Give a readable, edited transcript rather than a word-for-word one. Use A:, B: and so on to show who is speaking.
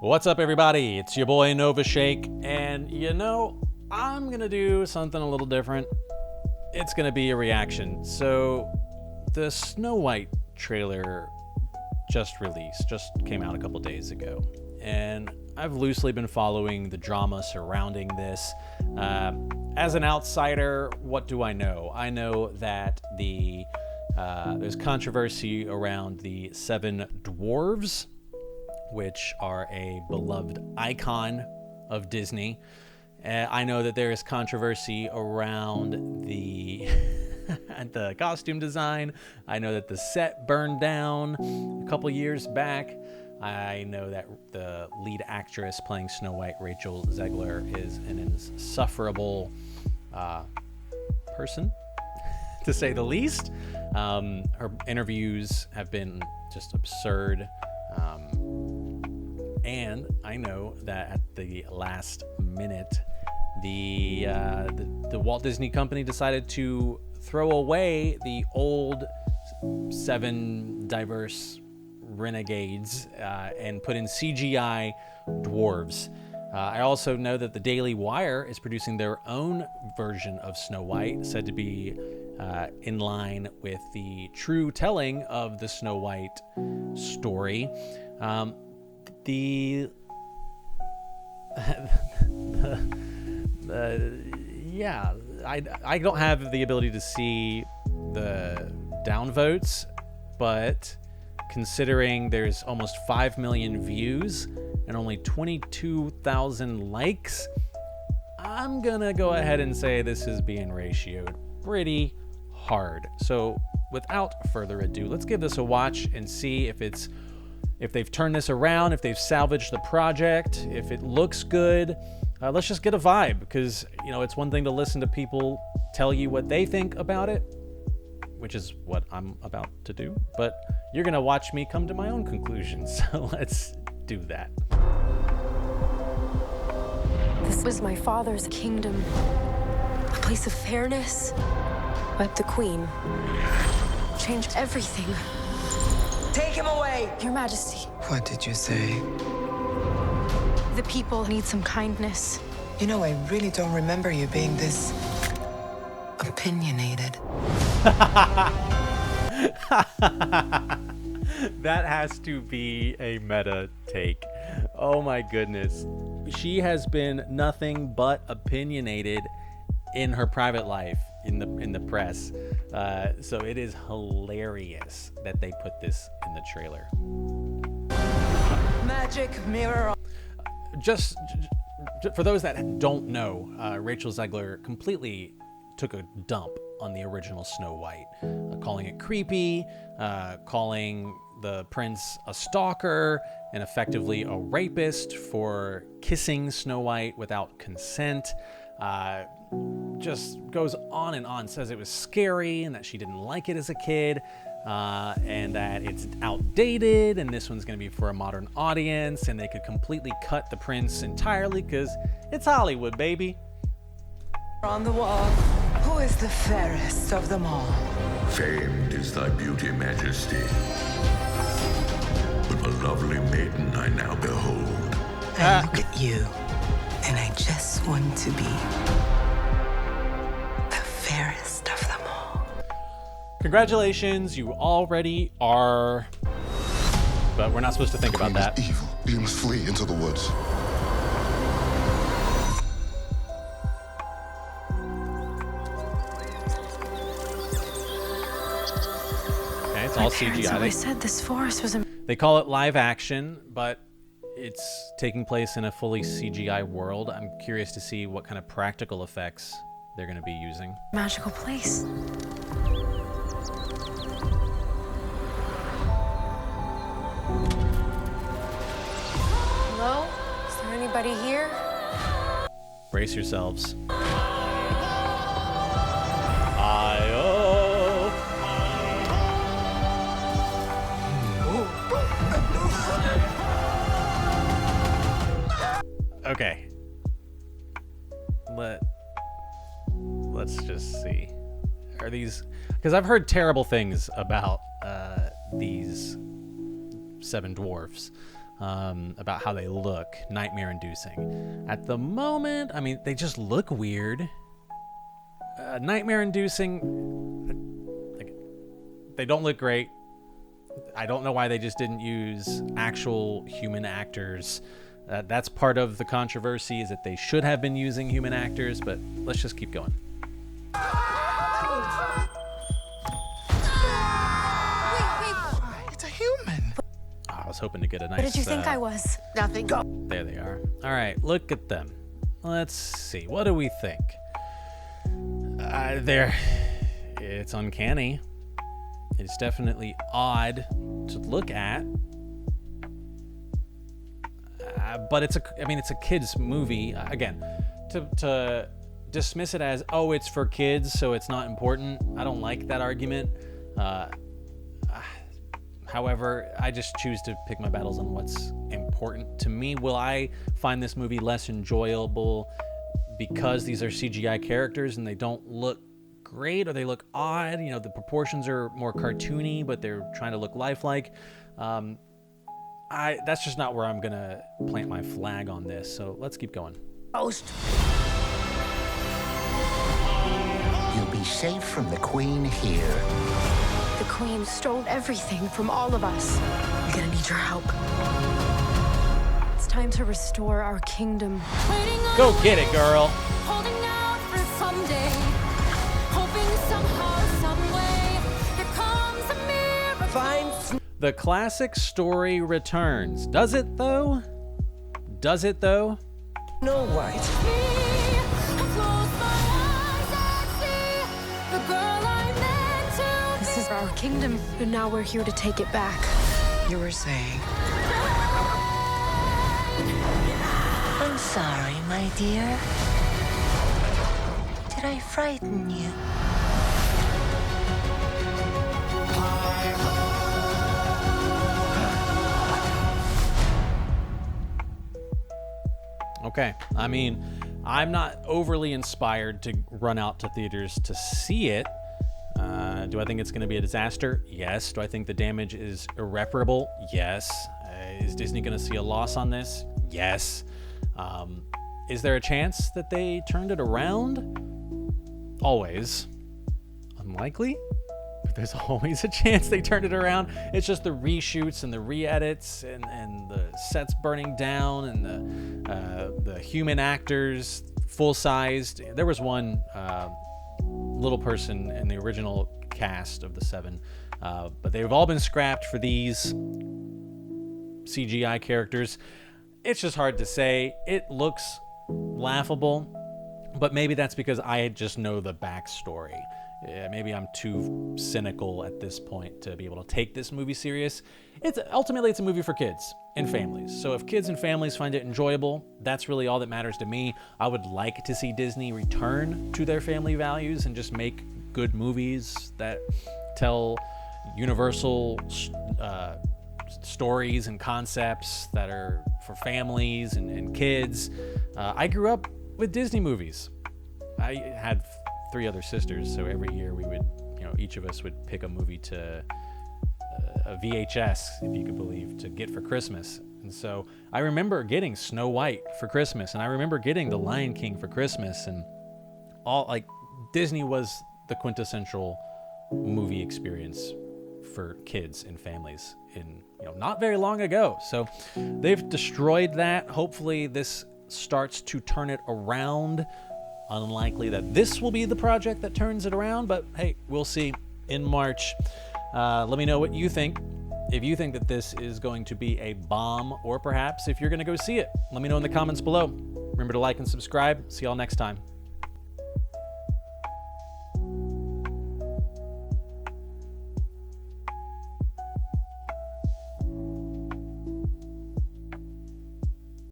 A: What's up, everybody? It's your boy Novashake, and I'm gonna do something a little different. It's gonna be a reaction. So, the Snow White trailer just came out a couple days ago, and I've loosely been following the drama surrounding this. As an outsider, what do I know? I know that there's controversy around the 7 dwarves, which are a beloved icon of Disney. I know that there is controversy around the the costume design. I know that the set burned down a couple years back. I know that the lead actress playing Snow White, Rachel Zegler, is an insufferable person, to say the least. Her interviews have been just absurd. And I know that at the last minute, the Walt Disney Company decided to throw away the old 7 diverse renegades and put in CGI dwarves. I also know that the Daily Wire is producing their own version of Snow White, said to be in line with the true telling of the Snow White story. I don't have the ability to see the downvotes, but considering there's almost 5 million views and only 22,000 likes, I'm gonna go ahead and say this is being ratioed pretty hard. So without further ado, let's give this a watch and see if they've turned this around, if they've salvaged the project, if it looks good. Let's just get a vibe, because it's one thing to listen to people tell you what they think about it, which is what I'm about to do, but you're gonna watch me come to my own conclusions. So let's do that.
B: This was my father's kingdom, a place of fairness, but the queen changed everything.
C: Take him away!
B: Your Majesty,
C: What did you say?
B: the people need some kindness.
C: I really don't remember you being this opinionated.
A: That has to be a meta take. Oh my goodness. She has been nothing but opinionated in her private life, in the press. So it is hilarious that they put this in the trailer.
C: Magic mirror.
A: Just for those that don't know, Rachel Zegler completely took a dump on the original Snow White, calling it creepy, calling the prince a stalker and effectively a rapist for kissing Snow White without consent. Just goes on and on, says it was scary and that she didn't like it as a kid, and that it's outdated and this one's going to be for a modern audience, and they could completely cut the prince entirely because it's Hollywood, baby.
C: On the wall. Who is the fairest of them all?
D: Famed is thy beauty, Majesty. But a lovely maiden I now behold.
C: I look at you, and I just want to be the fairest of them all.
A: Congratulations, you already are. But we're not supposed to think about
E: Queen
A: that.
E: is evil. You must flee into the woods.
A: Okay, it's all
B: Parents always
A: CGI.
B: said this forest was a
A: They call it live action, but it's taking place in a fully CGI world. I'm curious to see what kind of practical effects they're going to be using.
B: magical place. Hello? Is there anybody here?
A: Brace yourselves. I-oh. Okay. Let's just see. Are these... Because I've heard terrible things about these 7 dwarfs. about how they look nightmare-inducing. At the moment, I mean, they just look weird. Nightmare-inducing, like, they don't look great. I don't know why they just didn't use actual human actors. That's part of the controversy, is that they should have been using human actors, but let's just keep going.
F: It's a human.
A: I was hoping to get a nice...
B: What did you think I was?
F: Nothing.
A: There they are. All right, look at them. Let's see. What do we think? It's uncanny. It's definitely odd to look at. But it's a kid's movie. Again, to dismiss it as, oh, it's for kids, so it's not important. I don't like that argument. However, I just choose to pick my battles on what's important to me. Will I find this movie less enjoyable because these are CGI characters and they don't look great, or they look odd? You know, the proportions are more cartoony, but they're trying to look lifelike. That's just not where I'm gonna plant my flag on this. So let's keep going.
F: Ghost.
G: You'll be safe from the Queen here.
B: The Queen stole everything from all of us. We're gonna need your help. It's time to restore our kingdom.
A: Go get it, girl.
H: Holding out for someday, hoping somehow, some way, there comes a miracle.
F: Fine.
A: The classic story returns. Does it though? Does it though?
F: Snow White.
H: I close my eyes and see the girl I meant to
B: This is our kingdom, and now we're here to take it back.
F: You were saying.
G: I'm sorry, my dear. Did I frighten you?
A: Okay, I mean, I'm not overly inspired to run out to theaters to see it. Do I think it's going to be a disaster? Yes. Do I think the damage is irreparable? Yes. Is Disney going to see a loss on this? Yes. Is there a chance that they turned it around? Always. Unlikely, but there's always a chance they turned it around. It's just the reshoots and the re-edits and the sets burning down and the human actors full-sized. There was one little person in the original cast of the 7, but they've all been scrapped for these CGI characters. It's just hard to say. It looks laughable, but maybe that's because I just know the backstory. Maybe I'm too cynical at this point to be able to take this movie serious. Ultimately it's a movie for kids and families. So if kids and families find it enjoyable, that's really all that matters to me. I would like to see Disney return to their family values and just make good movies that tell universal stories and concepts that are for families and kids. I grew up with Disney movies. I had 3 other sisters, so every year we would, each of us would pick a movie to a VHS, if you could believe, to get for Christmas. And so I remember getting Snow White for Christmas, and I remember getting The Lion King for Christmas, and Disney was the quintessential movie experience for kids and families in not very long ago. So they've destroyed that. Hopefully this starts to turn it around. Unlikely that this will be the project that turns it around, but hey, we'll see in March. Let me know what you think. If you think that this is going to be a bomb, or perhaps if you're going to go see it, let me know in the comments below. Remember to like and subscribe. See y'all next time.